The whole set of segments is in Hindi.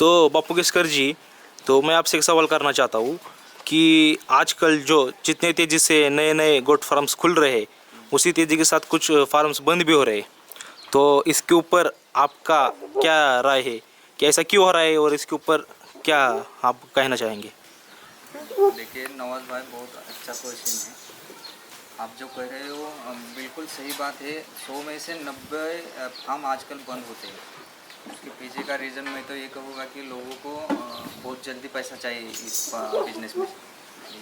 तो बापू केसकर जी, तो मैं आपसे एक सवाल करना चाहता हूँ कि आजकल जो जितने तेज़ी से नए नए गोट फार्म्स खुल रहे हैं, उसी तेज़ी के साथ कुछ फार्म्स बंद भी हो रहे हैं। तो इसके ऊपर आपका क्या राय है कि ऐसा क्यों हो रहा है, और इसके ऊपर क्या आप कहना चाहेंगे? देखिए नवाज भाई, बहुत अच्छा क्वेश्चन है। आप जो कह रहे हो बिल्कुल सही बात है। 100 में से 90 फार्म आजकल बंद होते हैं। उसके पीछे का रीज़न मैं तो ये कहूँगा कि लोगों को बहुत जल्दी पैसा चाहिए इस बिजनेस में।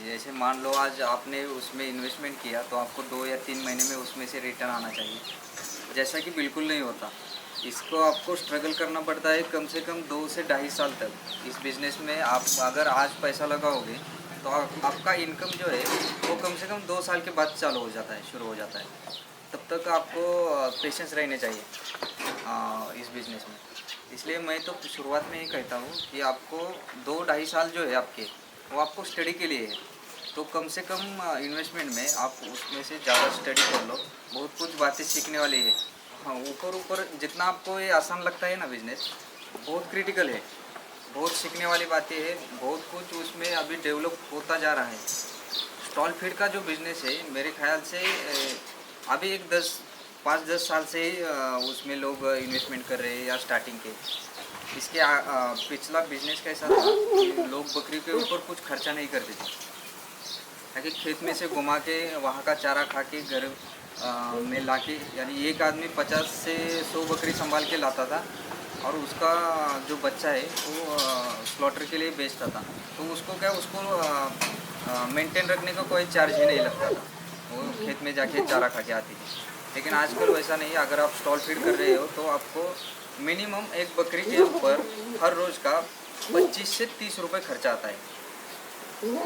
जैसे मान लो आज आपने उसमें इन्वेस्टमेंट किया तो आपको 2 या 3 महीने में उसमें से रिटर्न आना चाहिए, जैसा कि बिल्कुल नहीं होता। इसको आपको स्ट्रगल करना पड़ता है कम से कम 2 से ढाई साल तक। इस बिज़नेस में आप अगर आज पैसा लगाओगे तो आपका इनकम जो है वो कम से कम 2 साल के बाद चालू हो जाता है, शुरू हो जाता है। तब तक आपको पेशेंस रहने चाहिए इस बिज़नेस में। इसलिए मैं तो शुरुआत में ही कहता हूँ कि आपको 2 ढाई साल जो है आपके, वो आपको स्टडी के लिए है। तो कम से कम इन्वेस्टमेंट में आप उसमें से ज़्यादा स्टडी कर लो। बहुत कुछ बातें सीखने वाली है। हाँ, ऊपर ऊपर जितना आपको ये आसान लगता है ना बिज़नेस, बहुत क्रिटिकल है। बहुत सीखने वाली बातें हैं, बहुत कुछ उसमें अभी डेवलप होता जा रहा है। स्टॉल फीड का जो बिज़नेस है मेरे ख्याल से अभी एक 5-10 साल से ही उसमें लोग इन्वेस्टमेंट कर रहे हैं या स्टार्टिंग के। इसके पिछला बिजनेस कैसा था कि लोग बकरी के ऊपर कुछ खर्चा नहीं करते थे, ताकि खेत में से घुमा के वहाँ का चारा खा के घर में ला के, यानी एक आदमी 50 से 100 बकरी संभाल के लाता था और उसका जो बच्चा है वो स्लॉटर के लिए बेचता था। तो उसको क्या, उसको मेंटेन रखने का कोई चार्ज ही नहीं लगता था, वो खेत में जाके चारा खा के आती थी। लेकिन आजकल वैसा नहीं है। अगर आप स्टॉल फीड कर रहे हो तो आपको मिनिमम एक बकरी के ऊपर हर रोज़ का 25 से 30 रुपये खर्चा आता है।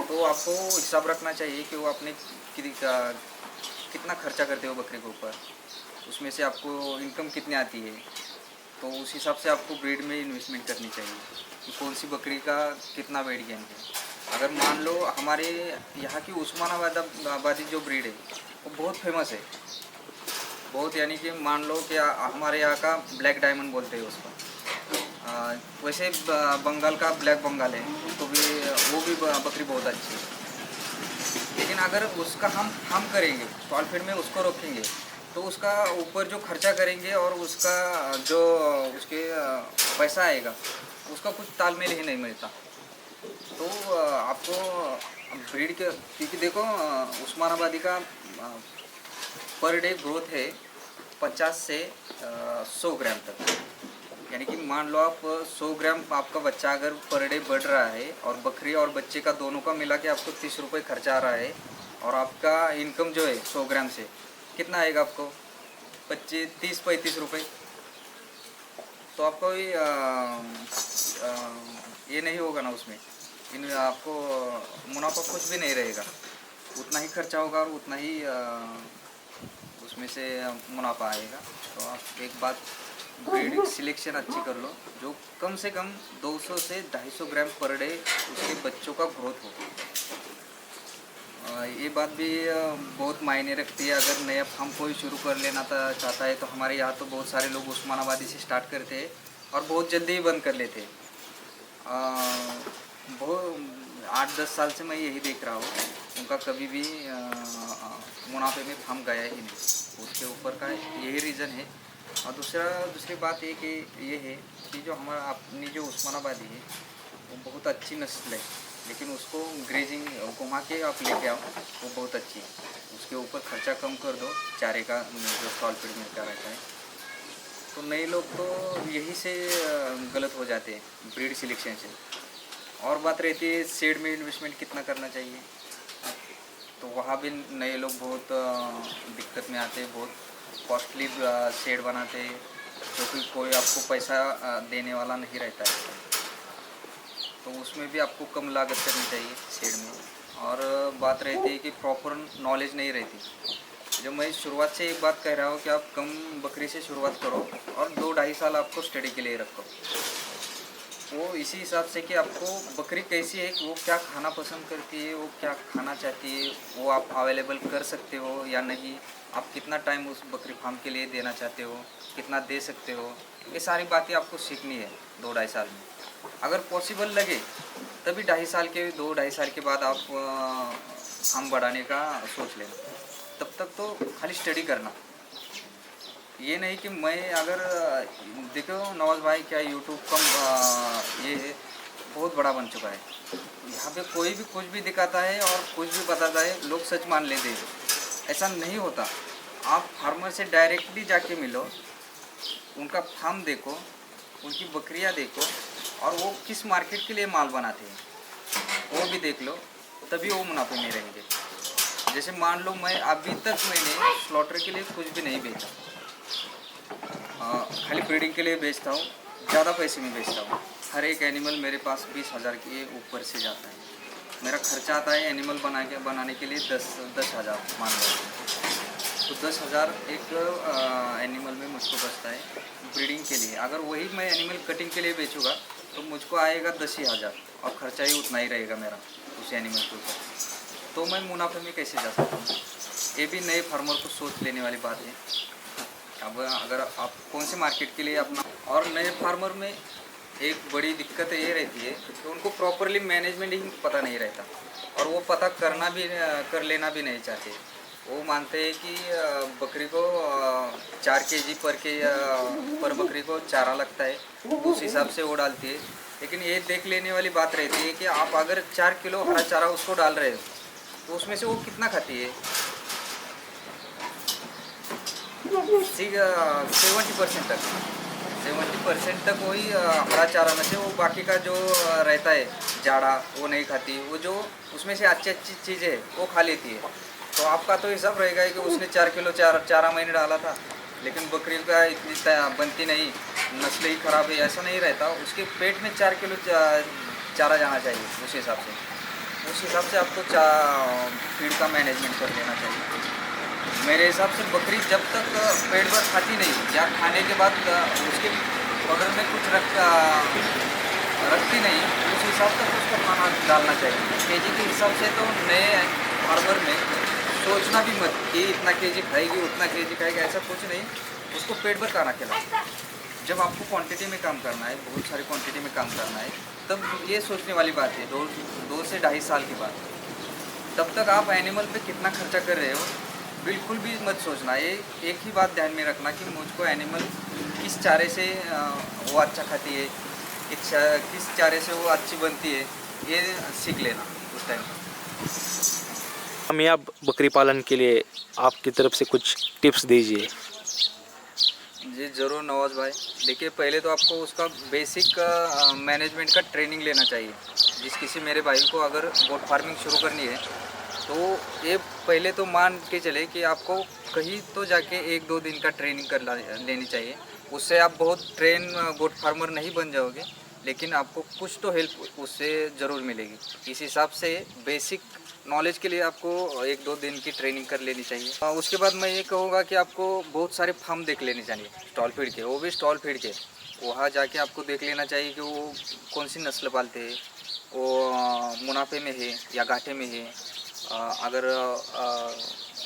तो आपको हिसाब रखना चाहिए कि वो आपने कितना खर्चा करते हो बकरी के ऊपर, उसमें से आपको इनकम कितनी आती है। तो उस हिसाब से आपको ब्रीड में इन्वेस्टमेंट करनी चाहिए कि कौन सी बकरी का कितना वेट गेन है। अगर मान लो हमारे यहाँ की उस्मानाबाद आबादी जो ब्रीड है वो बहुत फेमस है, बहुत, यानी कि मान लो कि हमारे यहाँ का ब्लैक डायमंड बोलते हैं उसको। वैसे बंगाल का ब्लैक बंगाल है, उसको भी, वो भी बकरी बहुत अच्छी है। लेकिन अगर उसका हम करेंगे स्टॉल फीड में, उसको रखेंगे तो उसका ऊपर जो खर्चा करेंगे और उसका जो उसके पैसा आएगा उसका कुछ तालमेल ही नहीं मिलता। तो आपको ब्रीड के, क्योंकि देखो उस्मानाबादी का पर डे ग्रोथ है 50 से 100 ग्राम तक। यानी कि मान लो आप 100 ग्राम आपका बच्चा अगर पर डे बढ़ रहा है और बकरी और बच्चे का दोनों का मिला के आपको 30 रुपये खर्चा आ रहा है, और आपका इनकम जो है 100 ग्राम से कितना आएगा आपको, 30-35 रुपये। तो आपको ये नहीं होगा ना उसमें, इन आपको मुनाफा कुछ भी नहीं रहेगा। उतना ही खर्चा होगा और उतना ही उसमें से मुनाफा आएगा। तो आप एक बात, ब्रीड सिलेक्शन अच्छी कर लो जो कम से कम 200 से 250 ग्राम पर डे उसके बच्चों का ग्रोथ हो। ये बात भी बहुत मायने रखती है। अगर नया फार्म कोई शुरू कर लेना चाहता है तो हमारे यहाँ तो बहुत सारे लोग उस्मानाबादी से स्टार्ट करते हैं और बहुत जल्दी ही बंद कर लेते हैं। बहुत 8-10 साल से मैं यही देख रहा हूँ, उनका कभी भी मुनाफे में फार्म गया ही नहीं। उसके ऊपर का यही रीज़न है। और दूसरी बात ये है कि जो हमारा अपनी जो उस्मानाबादी है वो बहुत अच्छी नस्ल है, लेकिन उसको ग्रेजिंग घुमा के आप लेके आओ वो बहुत अच्छी है। उसके ऊपर खर्चा कम कर दो, चारे का जो स्टॉल फीड मिलता रहता है। तो नए लोग तो यही से गलत हो जाते हैं ब्रीड सिलेक्शन से। और बात रहती है शेड में इन्वेस्टमेंट कितना करना चाहिए, तो वहाँ भी नए लोग बहुत दिक्कत में आते हैं। बहुत कॉस्टली शेड बनाते हैं जो कि कोई आपको पैसा देने वाला नहीं रहता है। तो उसमें भी आपको कम लागत करनी चाहिए शेड में। और बात रहती है कि प्रॉपर नॉलेज नहीं रहती। जो मैं शुरुआत से एक बात कह रहा हूँ कि आप कम बकरी से शुरुआत करो और 2-2.5 साल आपको स्टडी के लिए रखो। वो इसी हिसाब से कि आपको बकरी कैसी है, वो क्या खाना पसंद करती है, वो क्या खाना चाहती है, वो आप अवेलेबल कर सकते हो या नहीं, आप कितना टाइम उस बकरी फार्म के लिए देना चाहते हो, कितना दे सकते हो, ये सारी बातें आपको सीखनी है 2-2.5 साल में। अगर पॉसिबल लगे तभी 2-2.5 साल के बाद आप फार्म बढ़ाने का सोच लेना। तब तक तो खाली स्टडी करना। ये नहीं कि मैं अगर देखो नवाज भाई क्या यूट्यूब का ये बहुत बड़ा बन चुका है। यहाँ पे कोई भी कुछ भी दिखाता है और कुछ भी बताता है, लोग सच मान लेते हैं। ऐसा नहीं होता। आप फार्मर से डायरेक्टली जाके मिलो, उनका फार्म देखो, उनकी बकरियाँ देखो और वो किस मार्केट के लिए माल बनाते हैं वो भी देख लो, तभी वो मुनाफे में रहेंगे। जैसे मान लो मैं अभी तक मैंने स्लॉटर के लिए कुछ भी नहीं बेचा, खाली ब्रीडिंग के लिए बेचता हूँ, ज़्यादा पैसे में बेचता हूँ। हर एक एनिमल मेरे पास 20,000 के ऊपर से जाता है। मेरा खर्चा आता है एनिमल बनाने के लिए 10,000 मान लो, तो 10,000 एक एनिमल में मुझको बचता है ब्रीडिंग के लिए। अगर वही मैं एनिमल कटिंग के लिए बेचूँगा तो मुझको आएगा 10,000 और ख़र्चा ही उतना ही रहेगा मेरा उस एनिमल के ऊपर। तो मैं मुनाफे में कैसे जा सकता हूँ? ये भी नए फार्मर को सोच लेने वाली बात है। अब अगर आप कौन से मार्केट के लिए अपना, और नए फार्मर में एक बड़ी दिक्कत ये रहती है कि उनको प्रॉपरली मैनेजमेंट ही पता नहीं रहता और वो पता कर लेना भी नहीं चाहते। वो मानते हैं कि बकरी को 4 kg पर बकरी को चारा लगता है, उस हिसाब से वो डालती है। लेकिन ये देख लेने वाली बात रहती है कि आप अगर 4 किलो हरा चारा उसको डाल रहे हो तो उसमें से वो कितना खाती है? 70% तक वही हरा चारा में से वो बाकी का जो रहता है जाड़ा वो नहीं खाती। वो जो उसमें से अच्छी अच्छी चीज़ें है वो खा लेती है। तो आपका तो हिसाब रहेगा कि उसने 4 किलो चारा महीने डाला था, लेकिन बकरी का इतनी बनती नहीं, नस्ल ही ख़राब है, ऐसा नहीं रहता। उसके पेट में 4 किलो चारा जाना चाहिए। उस हिसाब से आपको फीड का मैनेजमेंट कर लेना चाहिए। मेरे हिसाब से बकरी जब तक पेट भर खाती नहीं या खाने के बाद उसके बगल में कुछ रखती नहीं, उस हिसाब तक उसको खाना डालना चाहिए। केजी के हिसाब से तो नए फार्मर में सोचना भी मत कि इतना केजी खाएगी उतना केजी खाएगी, ऐसा कुछ नहीं। उसको पेट भर खाना खिलाओ। जब आपको क्वांटिटी में काम करना है, बहुत सारी क्वांटिटी में काम करना है, तब ये सोचने वाली बात है 2 से 2.5 साल के बाद। तब तक आप एनिमल पे कितना खर्चा कर रहे हो बिल्कुल भी मत सोचना। ये एक ही बात ध्यान में रखना कि मुझको एनिमल किस चारे से वो अच्छा खाती है, किस चारे से वो अच्छी बनती है, ये सीख लेना उस टाइम। कामयाब बकरी पालन के लिए आपकी तरफ से कुछ टिप्स दीजिए। जी ज़रूर नवाज भाई। देखिए पहले तो आपको उसका बेसिक मैनेजमेंट का ट्रेनिंग लेना चाहिए। जिस किसी मेरे भाई को अगर गोट फार्मिंग शुरू करनी है तो ये पहले तो मान के चले कि आपको कहीं तो जाके 1-2 दिन का ट्रेनिंग लेनी चाहिए। उससे आप बहुत गोट फार्मर नहीं बन जाओगे, लेकिन आपको कुछ तो हेल्प उससे ज़रूर मिलेगी। इस हिसाब से बेसिक नॉलेज के लिए आपको 1-2 दिन की ट्रेनिंग कर लेनी चाहिए। उसके बाद मैं ये कहूँगा कि आपको बहुत सारे फार्म देख लेने चाहिए स्टॉल फीड के, वो भी स्टॉल फीड के। वहाँ जाके आपको देख लेना चाहिए कि वो कौन सी नस्ल पालते हैं, वो मुनाफे में है या घाटे में है। अगर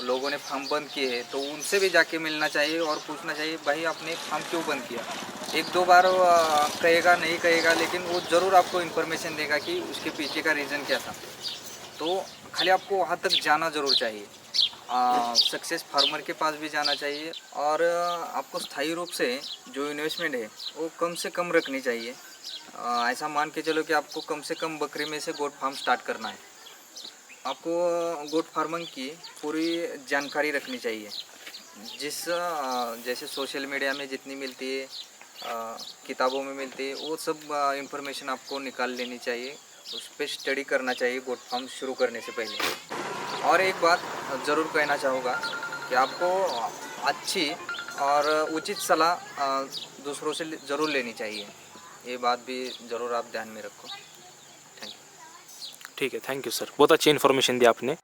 लोगों ने फार्म बंद किए हैं तो उनसे भी जाके मिलना चाहिए और पूछना चाहिए भाई आपने फार्म क्यों बंद किया। 1-2 बार कहेगा नहीं कहेगा, लेकिन वो ज़रूर आपको इन्फॉर्मेशन देगा कि उसके पीछे का रीज़न क्या था। तो खाली आपको वहाँ तक जाना ज़रूर चाहिए, सक्सेस फार्मर के पास भी जाना चाहिए। और आपको स्थायी रूप से जो इन्वेस्टमेंट है वो कम से कम रखनी चाहिए। ऐसा मान के चलो कि आपको कम से कम बकरी में से गोट फार्म स्टार्ट करना है। आपको गोट फार्मिंग की पूरी जानकारी रखनी चाहिए। जैसे सोशल मीडिया में जितनी मिलती है, किताबों में मिलती है, वो सब इंफॉर्मेशन आपको निकाल लेनी चाहिए। उस पर स्टडी करना चाहिए गोट फार्म शुरू करने से पहले। और एक बात ज़रूर कहना चाहूँगा कि आपको अच्छी और उचित सलाह दूसरों से ज़रूर लेनी चाहिए। ये बात भी ज़रूर आप ध्यान में रखो। ठीक है, थैंक यू सर, बहुत अच्छी इन्फॉर्मेशन दी आपने।